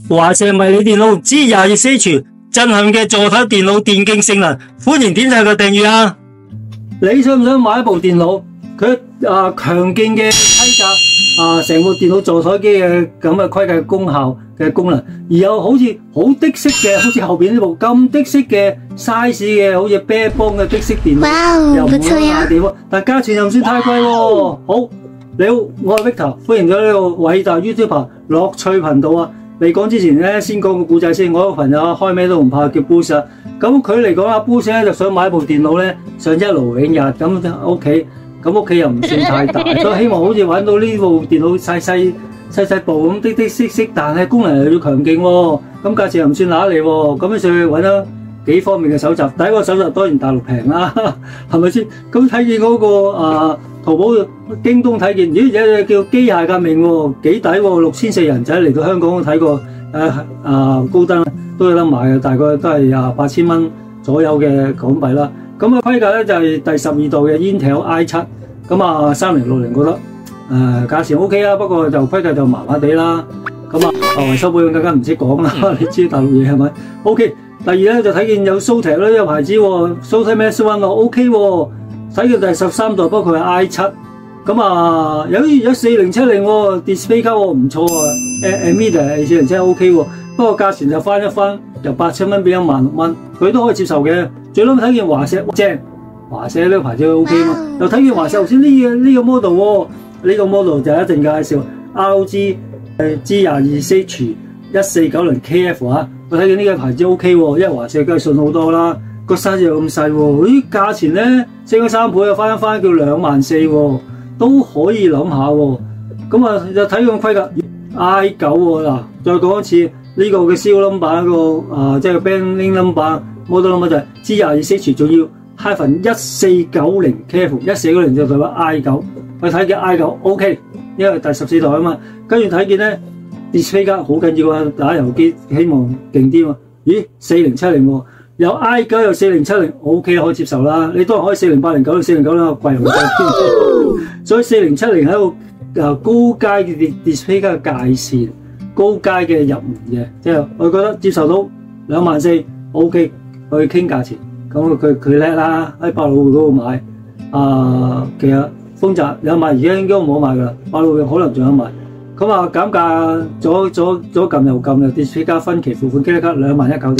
華碩迷你電腦 G22H 震撼嘅座台電腦電競性能，歡迎點讚個訂閱啊！你想唔想買一部電腦？佢強勁嘅規格成部電腦座台機嘅咁嘅規格功效嘅功能，而又好似好的式嘅，好似後邊呢部咁的式嘅 size 嘅，好似啤幫嘅的式電腦，又唔會大地方，但價錢又唔算太貴喎。好，你好，我係 Victor，歡迎咗呢個偉大 YouTuber 樂趣頻道啊！未講之前咧，先講個故仔先。我有個朋友開咩都唔怕，叫 Bruce 啊。咁佢嚟講阿 Bruce 咧就想買部電腦咧，想一勞永逸咁屋企。咁屋企又唔算太大，所以希望好似揾到呢部電腦細部咁的式，但係功能又要強勁喎。咁價錢又唔算揦嚟喎。咁所以揾咗幾方面嘅搜集。第一個搜集當然大陸平啦，係咪先？咁睇見嗰個淘寶、京東睇見，咦有隻叫機械革命喎，幾抵喎，6400人仔嚟到香港睇過高登都有得買嘅，大概都係8000蚊左右嘅港幣啦。咁規格咧就係第12代嘅 Intel i7，咁3060覺得價錢 OK 啦，不過就規格就麻麻地啦。咁維修保養更加唔識講啦，你知大陸嘢係咪 ？OK。第二咧就睇見有 Zotac 呢個牌子喎 ，Zotac Max One 喎 OK 喎，睇見第13代，不過佢係 i7。咁有4070喎 ，display 卡喎唔錯啊 ，NVIDIA 4070 OK 喎，不過價錢就翻一翻，由8000蚊變16000蚊，佢都可以接受嘅。最撚睇見華碩正，華碩呢個牌子 OK 嘛，又睇見華碩頭先呢個 model 喎，呢個 model 就一陣介紹 ROG G22H 1490KF 啊，我睇見呢個牌子 OK 喎，因為華碩梗係順好多啦，個 size 又咁細喎，咦價錢咧升咗3倍又翻一翻叫24000喎。都可以諗下喎，咁就睇個規格 I9 喎嗱，再講一次呢個嘅 serial number 即係 band number model number 就係 G22H， 仲要 -1490KF， 1490就代表 I9， 我睇見 I9 OK， 因為第14代啊嘛，跟住睇見咧 display 卡好緊要啊，打遊機希望勁啲喎，咦4070喎。有 I9 有4070 OK 可以接受啦，你當然可以4080、4090啦，貴好多。所以4070喺度高階嘅 display 卡嘅界線，高階嘅入門嘅，即係我覺得接受到24000 OK 去傾價錢。咁佢叻啦，喺百老匯嗰度買。其實豐澤有賣，而家應該冇賣㗎啦，百老匯可能仲有賣。咁減價左撳右撳嘅 display 卡分期付款機卡21900。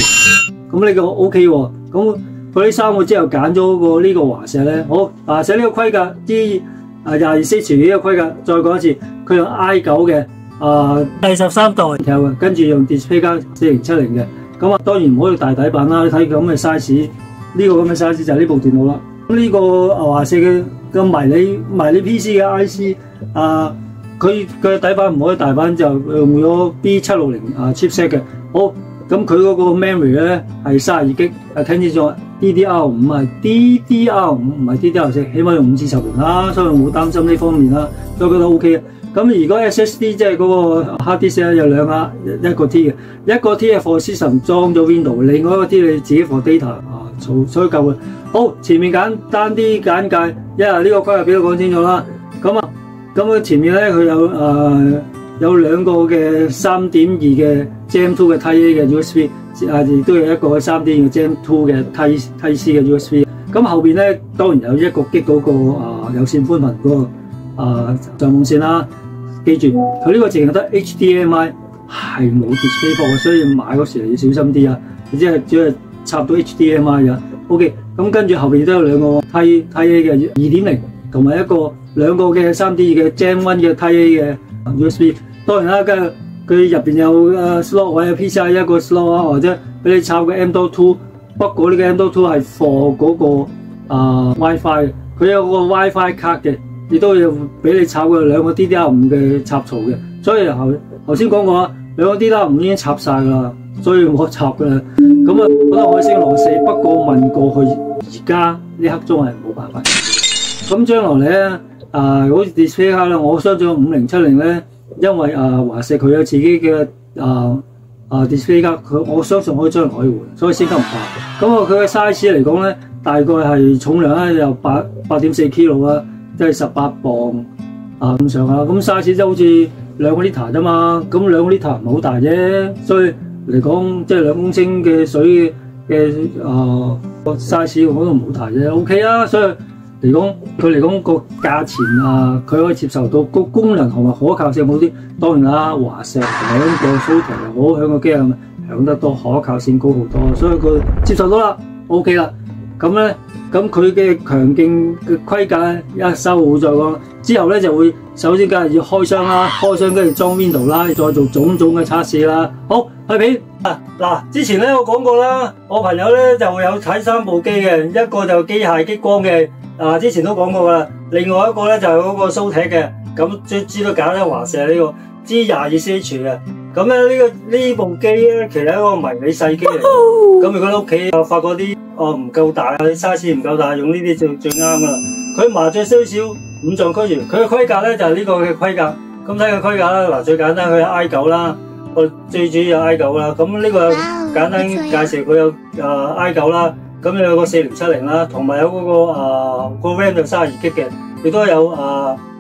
咁呢個 OK 喎，咁佢呢3個之後揀咗呢個華碩咧，好華碩呢個規格G22H 呢個規格，再講一次，佢用 i9 嘅第13代嘅，跟住用 display 卡4070嘅，咁當然唔可以大底板啦，你睇咁嘅 size， 呢個咁嘅 size 就係呢部電腦啦。咁呢個華碩嘅迷你 PC 嘅 IC， 佢嘅底板唔可以大板，就用咗 B760 chipset 嘅，好。咁佢嗰個 memory 咧係32GB，聽清楚 DDR5 係 DDR5 唔係 DDR4，起碼用5至10年啦，所以冇擔心呢方面啦，所以覺得 OK 嘅。咁如果 SSD 即係嗰個 hard disk 咧有一個 T 嘅，一個 T 係 for system 裝咗 Windows， 另外一個 T 你自己 for data 所以夠嘅。好，前面簡單啲簡介，因為呢個規格表都講清楚啦。咁前面咧佢有2個嘅3.2嘅 Gen 2嘅 Type A 嘅 USB， 亦都有一個3.2嘅 Gen 2嘅 Type C 嘅 USB。咁後邊咧當然有1個 G 嗰個有線寬頻嗰個上網線啦。記住佢呢個淨係得 HDMI， 係冇 display 播嘅，所以買嗰時你要小心啲啊！你只係插到 HDMI 嘅。OK， 咁跟住後邊都有2個 Type A 嘅 2.0， 同埋2個嘅3.2嘅 Gen 1嘅 Type A 嘅 USB。當然啦，佢入邊有slot 位有 PCI 一個 slot 啊，或者俾你插個 M.2， 不過呢個 M.2 係 for 嗰個WiFi， 佢有個 WiFi 卡嘅，亦都要俾你插個2個 DDR5 嘅插槽嘅。所以頭先講過啦，2個 DDR5 已經插晒㗎啦，所以冇得插㗎啦。咁覺得可以升64，不過問過去而家呢刻鐘係冇辦法。咁將來咧好似 display 卡啦，我相信5070咧。因為華碩佢有自己嘅display 卡，我相信可以將來可以換，所以升級唔怕。咁佢嘅 size 嚟講咧，大概係重量咧有8.4 kg 啦，即係18磅咁上下。咁 size 即係好似2個 liter 啫嘛，咁2個 liter 唔係好大啫，所以嚟講即係2公升嘅水嘅個 size 我都唔好大啫 ，OK 啊，所以嚟講佢嚟講個價錢佢可以接受到，個功能同埋可靠性好啲。當然啦，華碩響個 Zotac 又好，響個機械響得多，可靠性高好多，所以佢接受到啦 ，OK 啦。咁咧，咁佢嘅強勁嘅規格一收好再講，之後咧就會首先梗係要開箱啦，開箱跟住裝 Windows 啦，再做種種嘅測試啦。好，去片嗱，之前咧我講過啦，我朋友咧就會有睇3部機嘅，一個就機械激光嘅，之前都講過啦，另外一個咧就係嗰個 Zotac嘅，咁最知道揀咧華碩呢個 G22CH 嘅。咁咧呢部機咧，其實係一個迷你細機嚟。咁如果你屋企發覺啲唔夠大，size 唔夠大，用呢啲最啱噶啦。佢麻雀雖小，五臟俱全。佢嘅規格咧就係呢個嘅規格。咁睇個規格啦，嗱最簡單佢係 I9 啦，我最主要係 I9 啦。咁呢個簡單介紹佢有I9 啦，咁有個4070啦，同埋有嗰個RAM 就32GB嘅，亦都有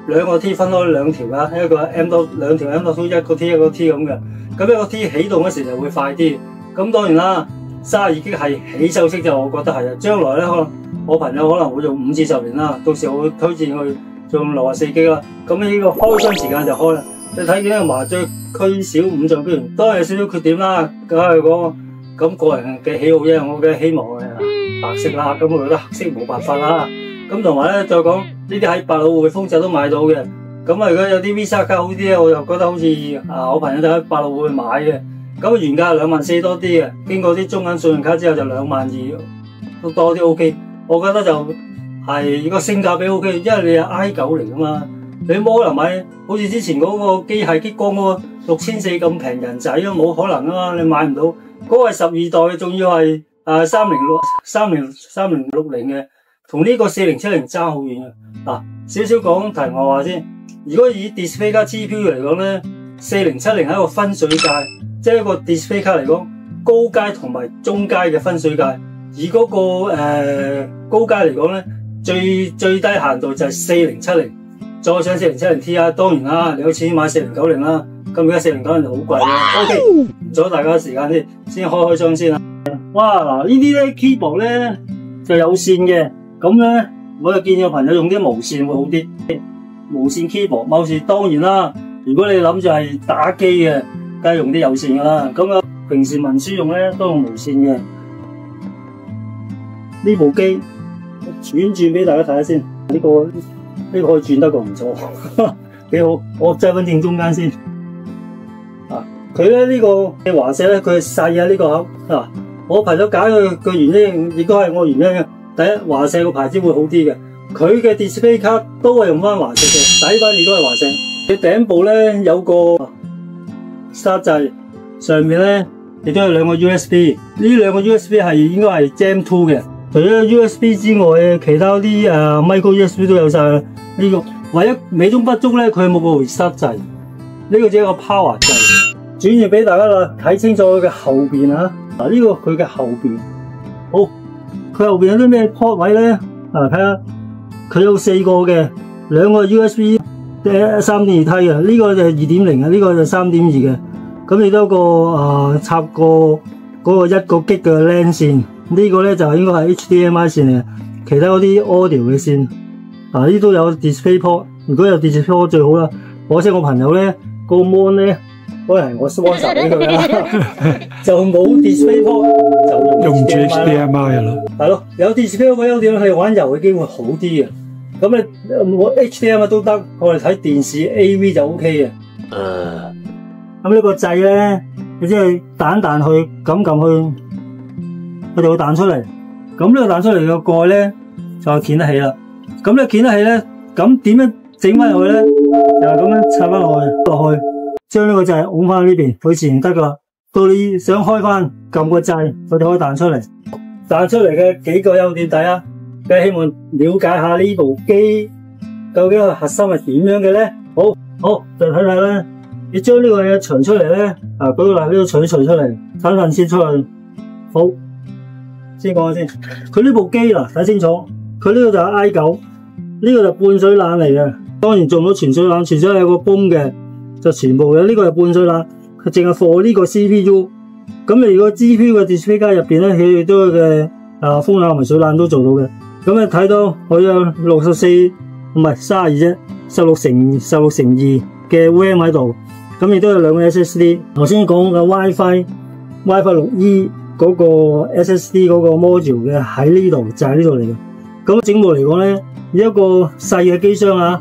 2個 T 分開2條啦，一個 2條 M.2 一個 T 一個 T 咁嘅，咁一個 T 起動嗰時就會快啲。咁當然啦，32GB係起手式就我覺得係啊，將來咧可能我朋友可能會用5至10年啦，到時我會推薦佢用64GB啦。咁呢個開箱時間就開啦。你睇見呢個麻雀區小五臟俱全，當然有少少缺點啦，梗係講咁個人嘅喜好啫，我嘅希望係白色啦，咁我覺得黑色冇辦法啦。咁同埋咧，再講呢啲喺百老匯豐澤都買到嘅。咁如果有啲 Visa 卡好啲咧，我又覺得好似我朋友就喺百老匯買嘅。咁原價24000多啲嘅，經過啲中銀信用卡之後就22000都多啲 OK。我覺得就係個性價比 OK，因為你係 I9 嚟噶嘛，你冇可能買好似之前嗰個機械激光嗰個6400咁平人仔都冇可能啊嘛，你買唔到。嗰個係12代嘅，仲要係3060嘅。同呢個4070爭好遠嘅。嗱，少少講題外話先。如果以 display 卡 GPU 嚟講咧，4070係一個分水界，即係一個 display 卡嚟講，高階同埋中階嘅分水界。而嗰個高階嚟講咧，最低限度就係4070，再上4070 Ti。當然啦，你有錢買4090啦。咁而家4090就好貴啦。OK， 唔阻大家時間先開箱先啦。哇，嗱呢啲咧 keyboard 咧就有線嘅。咁咧，我就建議個朋友用啲無線會好啲。無線 keyboard， 某時當然啦。如果你諗住係打機嘅，梗係用啲有線噶啦。咁平時文書用咧都用無線嘅。呢部機轉俾大家睇下先。呢個可以轉得個唔錯，幾好。我擠翻正中間先。佢咧呢個嘅華碩咧，佢係細啊呢個口。我朋友揀佢嘅原因，亦都係我原因嘅。第一，華碩個牌子會好啲嘅，佢嘅 display 卡都係用翻華碩嘅，底板亦都係華碩。佢頂部咧有個 start 掣，上面咧亦都有2個 USB， 呢2個 USB 係應該係 Gen 2嘅。除咗 USB 之外，其他啲micro USB 都有晒。呢個唯一美中不足咧，佢冇個 reset 掣，呢個只係一個 power 掣。轉移俾大家啦，睇清楚佢嘅後邊啊！嗱，呢個佢嘅後邊，好。佢後邊有啲咩 port 位咧？睇下，佢有4個嘅，2個 USB 3.2T 嘅，呢個就係2.0嘅，呢個就3.2嘅。咁亦都有個插個嗰個1個 G 嘅 LAN 線，呢個咧就應該係 HDMI 線嚟嘅，其他嗰啲 audio 嘅線。呢都有 display port， 如果有 display port 最好啦。可惜我朋友咧個 mon 咧，可能係我 sponsor 俾佢啦，就冇 display port， 就用住 HDMI 啦。係咯，有 display port 優點係玩遊戲機會好啲嘅。咁我 HDMI 都得，我哋睇電視 AV 就 OK 嘅。咁呢個掣咧，你即係彈去，撳去，佢就會彈出嚟。咁呢個彈出嚟嘅蓋咧，就係掀得起啦。咁呢掀得起咧，咁點樣整翻入去咧？就係咁樣插翻落去。將呢個掣按翻呢邊，佢自然得噶啦。到你想開翻，撳個掣，佢就可以彈出嚟。彈出嚟嘅幾個優點，第一，梗係希望了解下呢部機究竟個核心係點樣嘅咧。好，就睇睇啦。你將呢個嘢除出嚟咧，舉個例，呢個除出嚟，睇份先出嚟。好，先講下先。佢呢部機嗱，睇清楚，佢呢個就係 I9，呢個就半水冷嚟嘅。當然做唔到全水冷，全水冷有個泵嘅。就全部嘅，呢個係半衰啦，佢淨係放呢個 CPU。咁你如果 GPU 嘅 display 加入邊咧，佢哋都嘅風冷同埋水冷都做到嘅。咁你睇到佢有64唔係32啫，16×2嘅 RAM 喺度。咁亦都有兩個 SSD。頭先講嘅 WiFi 6E 嗰個 SSD 嗰個 module 嘅喺呢度，就係呢度嚟嘅。咁整部嚟講咧，一個細嘅機箱啊，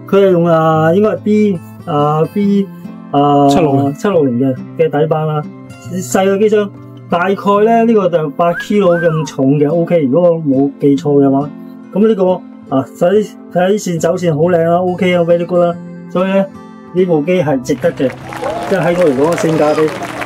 佢係用應該係 B 760嘅底板啦。細嘅機箱大概咧呢個就8 kg 咁重嘅 OK， 如果我冇記錯嘅話，咁呢個睇線走線好靚啦 ，OK 啊 very good 啦，所以咧呢部機係值得嘅，即係喺我嚟講性價比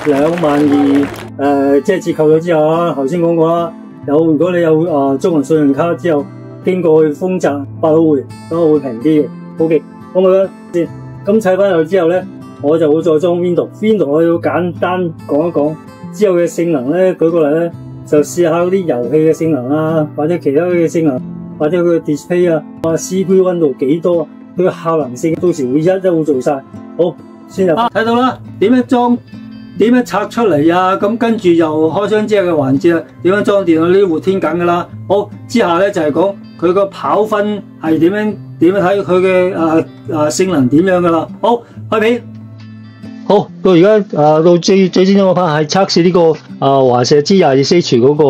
22000，即係折扣咗之後啊，頭先講過啦，如果你有中銀信用卡之後，經過去豐澤百老匯，咁會平啲嘅 ，OK， 咁我咧先，咁砌翻入之後咧。我就會再裝 Windows， 我要簡單講一講之後嘅性能咧。舉個例咧，就試下嗰啲遊戲嘅性能啊，或者其他嘅性能，或者佢嘅 display 啊，CPU 溫度幾多，佢嘅效能性，到時會一會做晒。好，先入睇到啦，點樣裝，點樣拆出嚟啊？咁跟住又開箱之後嘅環節啊，點樣裝電腦呢啲活天緊噶啦。好，之下咧就係講佢個跑分係點樣睇佢嘅性能點樣噶啦。好，開片。好，到而家到最先嗰 part 係測試呢個華碩 G22H 嗰個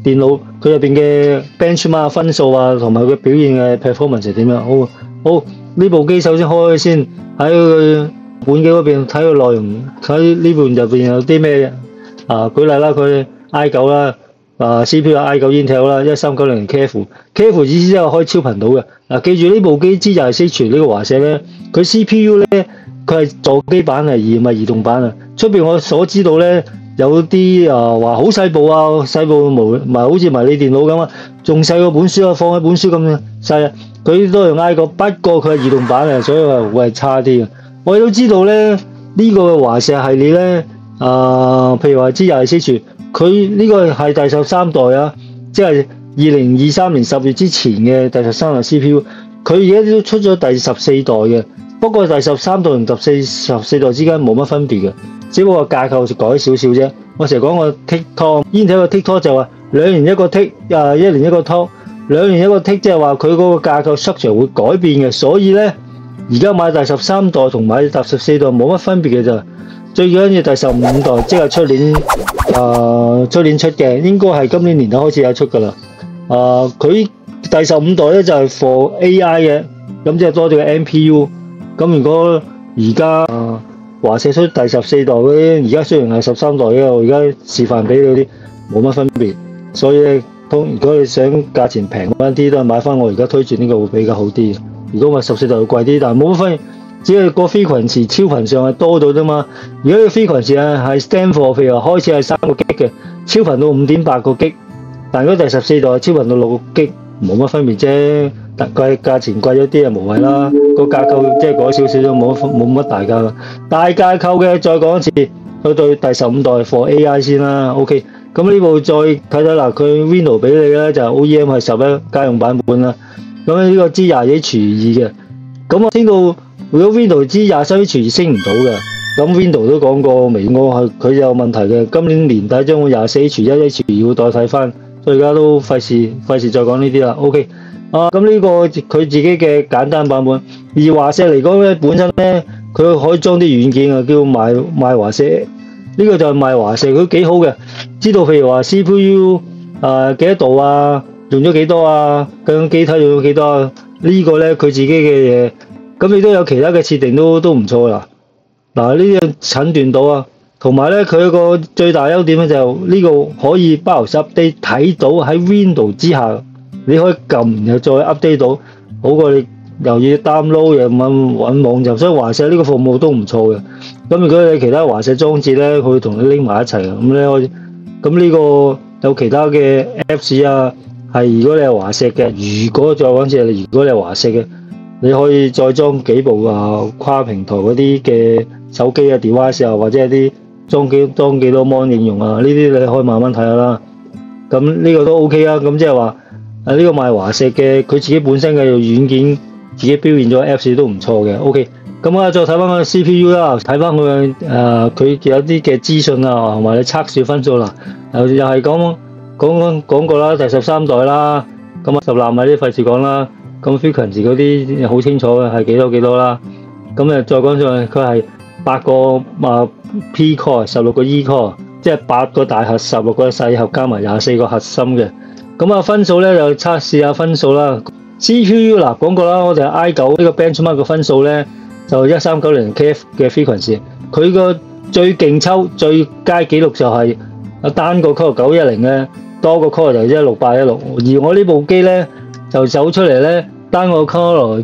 電腦，佢入邊嘅 benchmark 分數啊，同埋佢表現嘅 performance 係點樣？好，呢部機首先開先，喺佢本機嗰邊睇個內容，睇呢部入邊有啲咩舉例啦，佢 i9 啦，CPU 有 i9 Intel 啦，1390 KF 意思即係可以超頻到嘅。記住呢部機 G22H 呢個華碩咧，佢 CPU 咧。佢係座機版嚟，而唔係移動版啊！出邊我所知道咧，有啲話好細部啊，細部唔係好似迷你電腦咁啊，仲細過本書啊，放喺本書咁細啊！佢都用 i9，不過佢係移動版嚟，所以話會係差啲嘅。我哋都知道咧，呢個華碩系列咧，譬如話 G22H，佢呢個係第13代啊，即係2023年10月之前嘅第13代 CPU， 佢而家都出咗第14代嘅。不過第13代同14代之間冇乜分別嘅，只不過架構就改少少啫。我成日講個 Intel 嘅 TikTok 就話2年一個 Tick， 1年一個 Talk， 2年一個 Tick 即係話佢嗰個架構 structure 會改變嘅。所以咧，而家買第13代同買第14代冇乜分別嘅咋。最緊要第15代即係出年出嘅，應該係今年年頭開始有出噶啦。佢第15代咧就係 for AI 嘅，咁即係多咗個 NPU。咁如果而家華碩出第14代嗰啲，而家雖然係13代嘅，我而家示範俾你嗰啲冇乜分別，所以咧，如果你想價錢平翻啲，都係買翻我而家推薦呢個會比較好啲。如果話14代會貴啲，但係冇乜分別，只係個 frequency 超頻上係多咗啫嘛。如果個 frequency係 stand for， 譬如話開始係3個 G 嘅，超頻到 5.8 個 G， 但如果第14代超頻到6個 G， 冇乜分別啫。價錢貴咗啲就無謂啦，個架構即係改少少都冇乜大價。大架構嘅再講一次，去到第15代 for AI 先啦。OK， 咁呢部再睇睇啦，佢 Windows 俾你咧就 OEM 係11家用版本啦。咁呢個 G22H2 嘅，咁我聽到如果 Windows G23H2 升唔到嘅，咁 Windows 都講過微軟佢有問題嘅，今年年底將會 24H1H2 要代替翻，所以而家都費事再講呢啲啦。OK。咁呢個佢自己嘅簡單版本，而華碩嚟講咧，本身咧佢可以裝啲軟件啊，叫賣華碩，呢個就係賣華碩，佢幾好嘅，知道譬如話 CPU 幾多度啊，用咗幾多啊，咁機體用咗幾多啊，呢個咧佢自己嘅嘢，咁亦都有其他嘅設定都唔錯啦。嗱呢樣診斷到啊，同埋咧佢個最大優點咧就呢個可以BIOS update睇到喺 Windows 之下。你可以撳然後再 update 到，好過你又要 download 又揾網站，所以華碩呢個服務都唔錯嘅。咁如果你其他華碩裝置咧，佢會同你拎埋一齊嘅。咁呢個有其他嘅 Apps 啊，係如果你係華碩嘅，如果再講次，如果你係華碩嘅，你可以再裝幾部跨平台嗰啲嘅手機啊 device 啊，或者係啲裝幾多 mon 應用啊，呢啲你可以慢慢睇下啦。咁呢個都 OK 啊，咁即係話。呢個賣華碩嘅，佢自己本身嘅軟件自己表現咗 Apps 都唔錯嘅 ，OK。咁啊，再睇翻個 CPU 啦，睇翻佢佢有啲嘅資訊啊，同埋你測試分數啦，又係講過啦，第13代啦，咁啊10納米啲費事講啦，咁 frequency 嗰啲好清楚嘅係幾多啦，咁啊再講上去佢係8個P core 16個 E core， 即係8個大核16個細核加埋24個核心嘅，咁啊分數咧就測試下分數啦。CPU 嗱講過啦，我哋 i9 呢個 benchmark 嘅分數咧就1390 kF 嘅 frequency， 佢個最勁抽最佳紀錄就係單個 core 910咧，多個 core 就16816，而我呢部機咧就走出嚟咧單個 core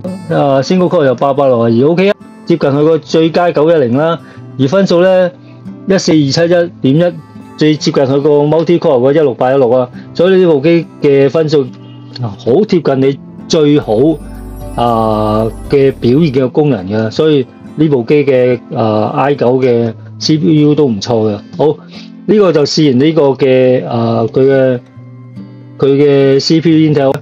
single core 就862，而 OK 啊，接近佢個最佳910啦，而分數咧14271.1，最接近佢個 multi core 個16816啊，所以呢部機嘅分數好貼近你最好嘅表現嘅功能嘅，所以呢部機嘅i9 嘅 CPU 都唔錯嘅。好，呢個就試完呢個嘅佢嘅 CPU Intel，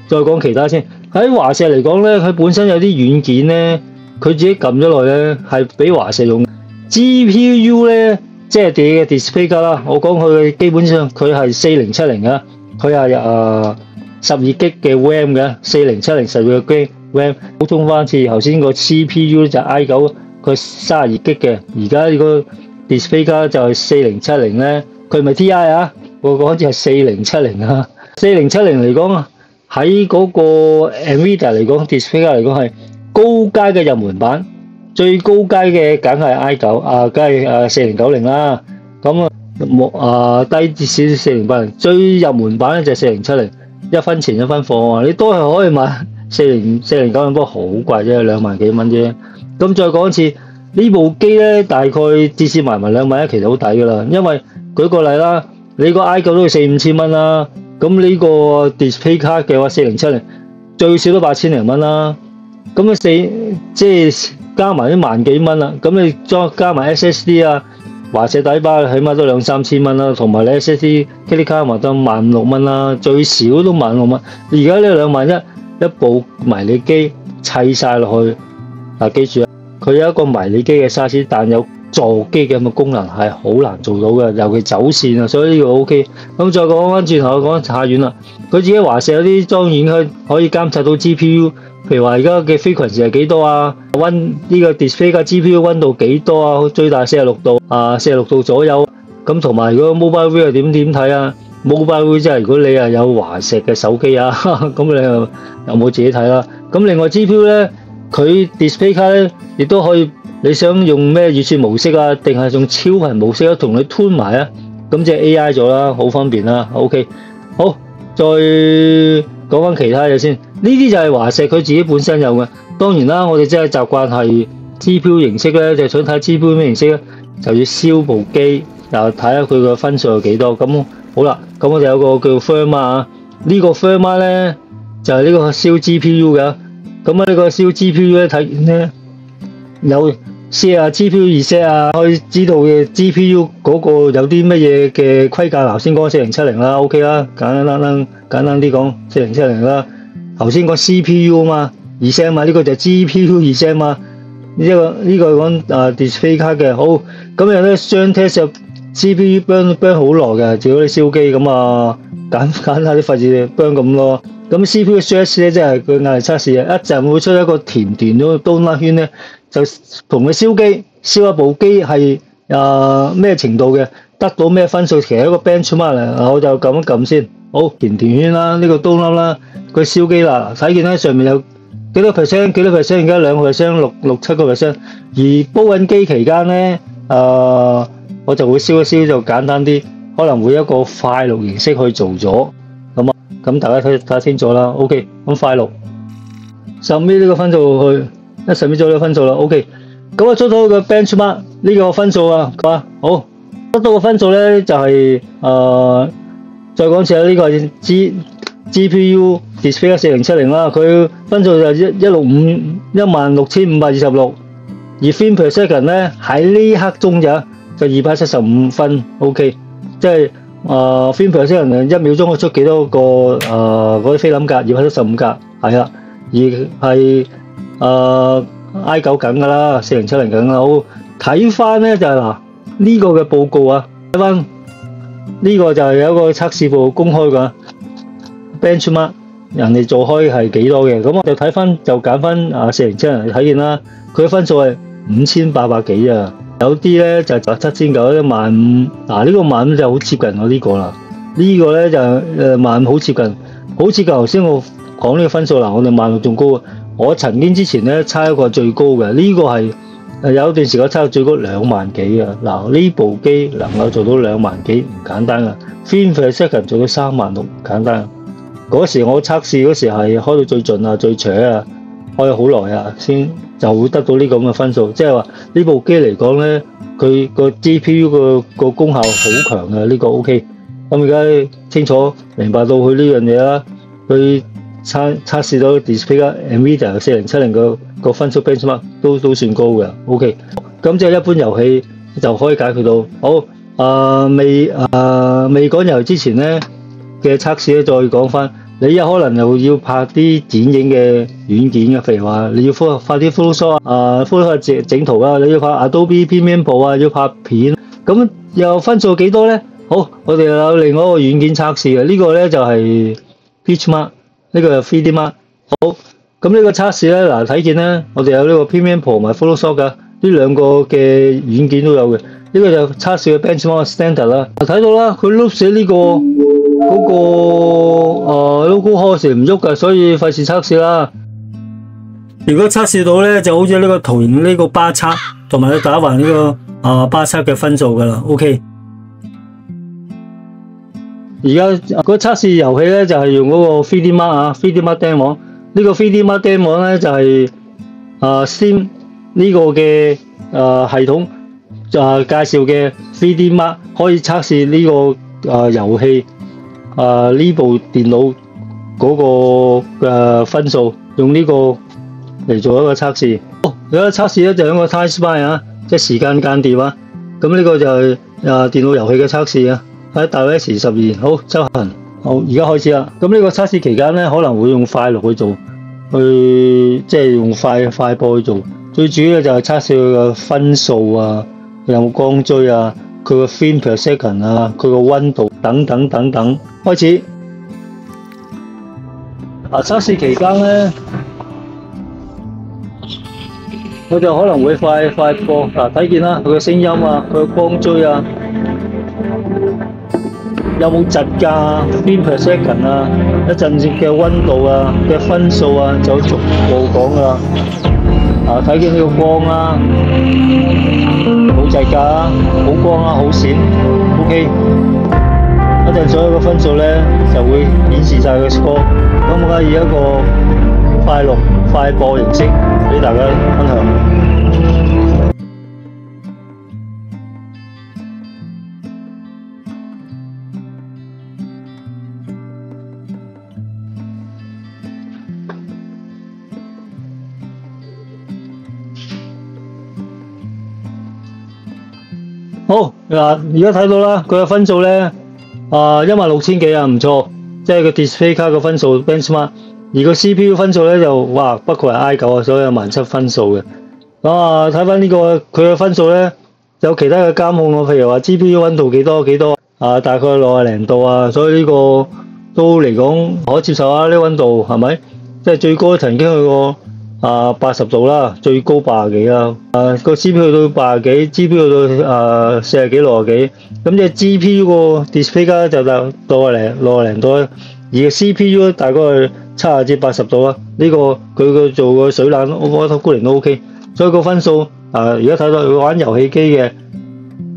再講其他先。喺華碩嚟講咧，佢本身有啲軟件咧，佢自己撳咗落咧係俾華碩用。GPU 咧即係你嘅 display 卡啦，我講佢基本上佢係4070啊，佢係12GB 嘅 RAM 嘅，4070 12GB RAM。補充翻次，頭先個 CPU 就 i9 佢32GB 嘅，而家呢個 display 卡就係4070咧，佢唔係 TI 啊，我講好似係4070啊。4070嚟講喺嗰個 NVIDIA 嚟講 display 卡嚟講係高階嘅入門版，最高階嘅梗係 i9 梗係4090啦。咁低少少4080，最入門版咧就係4070。一分錢一分貨啊！你都係可以買4090，不過好貴啫，2萬幾蚊啫。咁再講一次，呢部機咧大概至少埋2萬一，其實好抵噶啦。因為舉個例啦，你個 i9 都要4-5千蚊啦，咁呢個 display 卡嘅話4070最少都8000零蚊啦。咁即係加埋1萬幾蚊啦。咁你再加埋 SSD 啊，華碩底包起碼都2-3千蚊啦，同埋你 SSD 卡卡埋都16000蚊啦，最少都16000蚊。而家呢2萬一部迷你機砌晒落去，記住啊，佢有一個迷你機嘅 size， 但有座機嘅咁嘅功能係好難做到嘅，尤其走線啊，所以呢個 OK。咁再講翻轉頭，講下遠啦，佢自己華碩有啲裝軟可以監察到 GPU。譬如話而家嘅 frequency 係幾多啊？呢個 display 嘅 GPU 溫度幾多啊？最大46度，46度左右。咁同埋如果 mobile view 點睇啊 ？mobile view 即係如果你係有華碩嘅手機啊，咁你又冇自己睇啦。咁另外 GPU 咧，佢 display 卡咧亦都可以，你想用咩預算模式啊？定係用超頻模式啊？同你 tune 埋啊？咁即係 AI 咗啦，好方便啦。OK， 好，再講翻其他嘢先，呢啲就係華碩佢自己本身有嘅。當然啦，我哋真係習慣係 GPU 形式咧，就想睇 GPU 咩形式咧，就要燒部機，又睇下佢個分數有幾多。咁好啦，咁我哋有個叫 Firmware，呢個 Firmware 咧就係呢個燒 GPU 嘅。咁呢個燒 GPU 咧睇咧有 set GPU reset 啊，可以知道嘅 GPU 嗰個有啲乜嘢嘅規格。頭先講4070啦 ，OK 啦，簡單啲講4070啦。頭先講 CPU 嘛，reset 嘛，呢個就係 GPU reset 嘛。呢個講display 卡嘅。好，咁有啲雙 test CPU burn 好耐嘅，如果你燒機咁揀下啲費事 burn 咁咯。咁 CPU stress 咧，即係佢壓力測試啊，一陣會出一個甜段嗰個 donut 圈咧，就同佢燒一部機係咩程度嘅，得到咩分數，其實一個 benchmark 嚟。我就撳一撳先。好，甜段圈啦，呢個 donut 啦，佢燒機啦，睇見咧上面有幾多 percent， 而家2%、6-7%。而煲緊機期間咧，我就會燒一燒，就簡單啲，可能會一個快錄形式去做咗。咁大家睇清楚啦 ，OK， 咁快錄，submit呢個分數去，一 submit 咗呢個分數啦 ，OK， 咁出到個 benchmark 呢個分數啊，好，得到個分數咧就係再講次啦，呢個係 GPU display 4070啦，佢分數就16526，而 frame per second 咧喺呢刻鐘就275分 ，OK， 即係。frame per second 1秒鐘可以出幾多個嗰啲菲林格，275格，係啦，而係 I9梗㗎啦，4070梗啦。好，睇翻咧就係嗱呢個嘅報告啊，睇翻呢個就係有一個測試部公開㗎 benchmark， 人哋做開係幾多嘅，咁我就睇翻就揀翻4070嚟睇見啦，佢嘅分數係5800幾啊，有啲咧就7900，有啲15000，嗱呢個15000就好接近我呢個啦，呢個咧就15000好接近，好接近頭先我講呢個分數啦，我哋16000仲高啊，我曾經之前咧猜一個最高嘅，呢個係有一段時間猜到最高20000幾啊，嗱呢部機能夠做到20000幾唔簡單啊 ，frame per second 做到36000唔簡單。嗰時我測試嗰時係開到最盡啊，最扯啊，開咗好耐啊，先就會得到呢個咁嘅分數。即係話呢部機嚟講咧，佢個 GPU 個功效好強嘅，呢個 OK。咁而家清楚明白到佢呢樣嘢啦，佢測試到 display 加 NVIDIA 4070個分數 benchmark 都算高嘅 OK。咁即係一般遊戲就可以解決到。好，未講遊戲之前咧嘅測試咧，再講翻，你有可能又要拍啲剪影嘅軟件嘅，譬如話你要發啲 Photoshop Photoshop 整圖啊，你要拍 Adobe Premiere Pro 啊，要拍片，咁又分數幾多咧？好，我哋有另外一個軟件測試嘅，呢個咧就係 PitchMark， 呢個係 3D Mark。好，咁呢個測試咧，嗱睇見咧，我哋有呢個 Premiere Pro 同埋 Photoshop 嘅，呢兩個嘅軟件都有嘅。呢個就測試嘅 benchmark standard 啦，睇到啦，佢 loop 寫呢個嗰個local host 唔喐嘅，所以費事測試啦。如果測試到咧，就好似呢個圖形呢個巴測，同埋你打橫呢個巴測嘅分數噶啦 ，OK。而家個測試遊戲咧就係用嗰個 3D Mark 啊 ，3D Mark Demo。呢個 3D Mark Demo 咧就係Steam 呢個嘅系統。介紹嘅 3D Mark 可以測試呢個遊戲呢部電腦嗰個分數，用呢個嚟做一個測試。有個測試咧就係一個 Time Spy 啊，即係時間間諜啊。咁呢個就係電腦遊戲嘅測試啊。喺iOS 12，好執行，好而家開始啦。咁呢個測試期間咧可能會用快錄去做，即係用快播去做。最主要就係測試佢嘅分數啊。有冇光追啊？佢個 frame per second 啊，佢個溫度等等等等。開始。測試期間咧，我就可能會快播。睇見啦，佢個聲音啊，佢個光追啊，有冇窒㗎啊 ？frame per second 啊，一陣嘅溫度啊嘅分數啊，就逐步講㗎啦。睇見呢個光啊，冇窒㗎，好光啊，好閃 ，OK。一陣所有嘅分數咧就會顯示晒個 score。咁我而家以一個快錄快播形式俾大家分享。好嗱，而家睇到啦，佢嘅分數咧，16000幾啊，唔錯，即係個 display 卡嘅分數 benchmark， 而個 CPU 分數咧就哇，不愧係 I9啊，所以有17000分數嘅。咁睇翻呢個佢嘅分數咧，有其他嘅監控喎，譬如話 GPU 溫度幾多大概60零度啊，所以呢個都嚟講可接受啊，呢個溫度係咪？即係最高曾經去過80度啦，最高80幾啦。個 CPU 去到80幾 ，GPU 去到40幾60幾。咁即係 GPU 個 display 卡就60零度，而個 CPU 大概係70至80度啦。呢個佢做個水冷 auto cooling 都 OK， 所以個分數而家睇到佢玩遊戲機嘅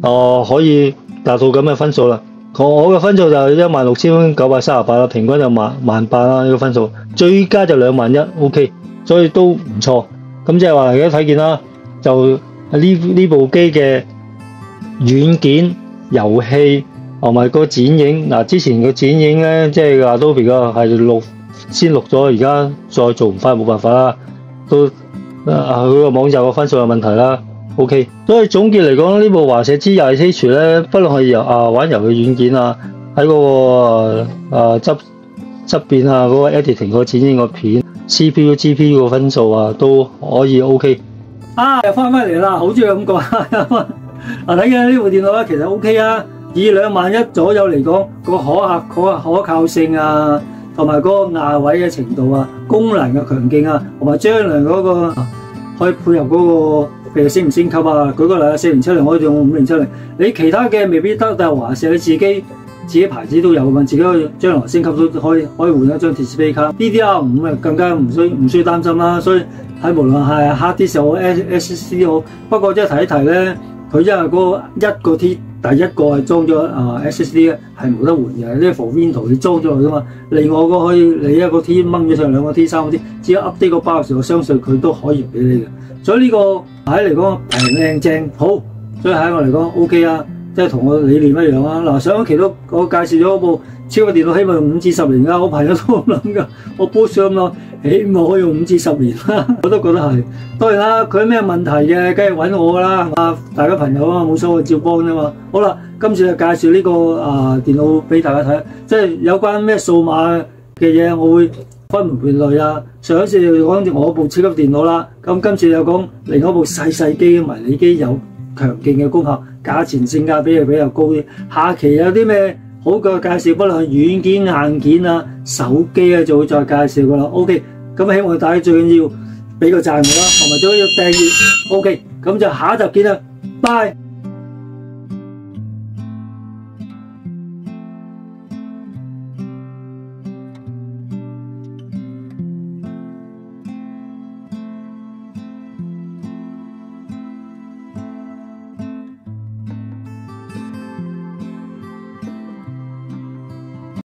可以達到咁嘅分數啦。我嘅分數就16938啦，平均就18000啦，呢個分數最佳就21000 OK。所以都唔錯，咁即係話而家睇見啦，就呢部機嘅軟件、遊戲同埋個剪影，之前個剪影咧，即係 Adobe 係先錄咗，而家再做唔翻，冇辦法啦，都佢個網站個分數有問題啦。OK， 所以總結嚟講，呢部華碩 G20H 咧，不論係玩遊戲軟件啊，喺嗰個側邊嗰個 editing 個剪影個片。CPU、GPU 個分數都可以 OK。又翻嚟啦，好中意咁講。嗱，睇緊呢部電腦咧，其實 OK 啊，以2萬1左右嚟講，個可靠性啊，同埋嗰個壓位嘅程度啊，功能嘅強勁啊，同埋將來嗰個可以配合嗰個，譬如升唔升級啊，舉個例啊，4070可以用5070，你其他嘅未必得，但係華碩你自己牌子都有嘛，自己可以將來升級都可以換一張 display 卡 ，DDR5 啊更加唔需擔心啦。所以喺無論係 hard disk 好 SSD 好，不過即係提一提咧，佢因為嗰1個 T 第一個係裝咗SSD 咧係冇得換嘅，呢個 for Windows 你裝咗佢噶嘛。另外個可以你一個 T 掹咗上2個 T 3個 T， 只要 update 個 BIOS，我相信佢都可以俾你嘅。所以呢個喺嚟講平靚正好，所以喺我嚟講 OK 啊。即係同我理念一樣啊！嗱，上一期都我介紹咗部超級電腦，希望用5至10年㗎。我朋友都咁諗㗎，我 push 咗咁耐，希望可以用5至10年啦。我都覺得係。當然啦，佢咩問題嘅，梗係揾我㗎啦，係嘛？大家朋友啊，冇所謂，照幫啫嘛。好啦，今次就介紹呢個電腦俾大家睇，即係有關咩數碼嘅嘢，我會分門別類啊。上一次就講我部超級電腦啦，咁今次又講另外一部細機迷你機有強勁嘅功效，價錢性價比又比較高啲。下期有啲咩好嘅介紹，不論係軟件、硬件啊、手機啊，就會再介紹噶啦。OK， 咁希望大家最緊要俾個讚我啦，同埋最緊要訂閱。OK， 咁就下一集見啦，拜。